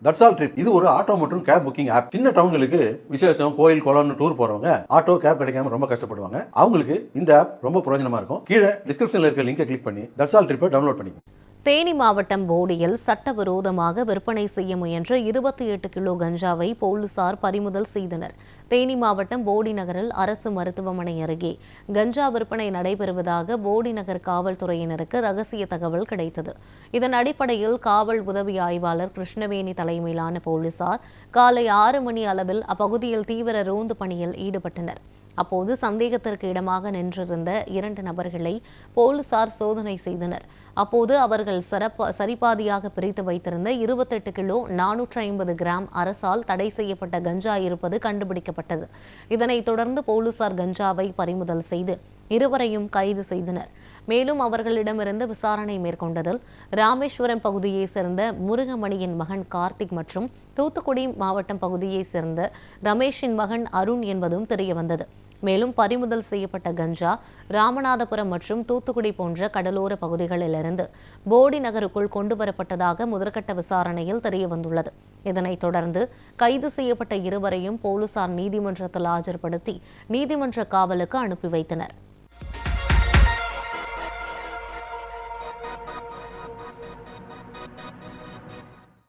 That's all trip இது ஒரு auto மற்றும் கேப் புக்கிங் ஆப். சின்ன டவுன்களுக்கு விசேஷம், கோயில், குளம்னு டூர் போறவங்க ஆட்டோ கேப் கிடைக்காம ரொம்ப கஷ்டப்படுவாங்க. அவங்களுக்கு இந்த ஆப் ரொம்ப பிரயோஜனமா இருக்கும். கீழே டிஸ்கிரிப்ஷன்ல இருக்க லிங்கை கிளிக் பண்ணி தட்ஸ் ஆல் ட்ரிப்பை டவுன்லோட் பண்ணிக்கோங்க. தேனி மாவட்டம் போடியில் சட்டவிரோதமாக விற்பனை செய்ய முயன்ற 28 கிலோ கஞ்சாவை போலீசார் பறிமுதல் செய்தனர். தேனி மாவட்டம் போடி நகரில் அரசு மருத்துவமனை அருகே கஞ்சா விற்பனை நடைபெறுவதாக போடி நகர் காவல்துறையினருக்கு ரகசிய தகவல் கிடைத்தது. இதன் அடிப்படையில் காவல் உதவி ஆய்வாளர் கிருஷ்ணவேணி தலைமையிலான போலீசார் காலை 6 மணி அளவில் அப்பகுதியில் தீவிர ரோந்து பணியில் ஈடுபட்டனர். அப்போது சந்தேகத்திற்கு இடமாக நின்றிருந்த 2 நபர்களை போலீசார் சோதனை செய்தனர். அப்போது அவர்கள் சரிபாதியாக பிரித்து வைத்திருந்த 28 கிலோ 450 கிராம் அரசால் தடை செய்யப்பட்ட கஞ்சா இருப்பது கண்டுபிடிக்கப்பட்டது. இதனைத் தொடர்ந்து போலீசார் கஞ்சாவை பறிமுதல் செய்து இருவரையும் கைது செய்தனர். மேலும் அவர்களிடமிருந்து விசாரணை மேற்கொண்டதில் ராமேஸ்வரம் பகுதியைச் சேர்ந்த முருகமணியின் மகன் கார்த்திக் மற்றும் தூத்துக்குடி மாவட்டம் பகுதியைச் சேர்ந்த ரமேஷின் மகன் அருண் என்பதும் தெரியவந்தது. மேலும் பறிமுதல் செய்யப்பட்ட கஞ்சா ராமநாதபுரம் மற்றும் தூத்துக்குடி போன்ற கடலோர பகுதிகளிலிருந்து போடி நகருக்குள் கொண்டுவரப்பட்டதாக முதற்கட்ட விசாரணையில் தெரியவந்துள்ளது. இதனைத் தொடர்ந்து கைது செய்யப்பட்ட இருவரையும் போலீசார் நீதிமன்றத்தில் ஆஜர்படுத்தி நீதிமன்ற காவலுக்கு அனுப்பி வைத்தனர்.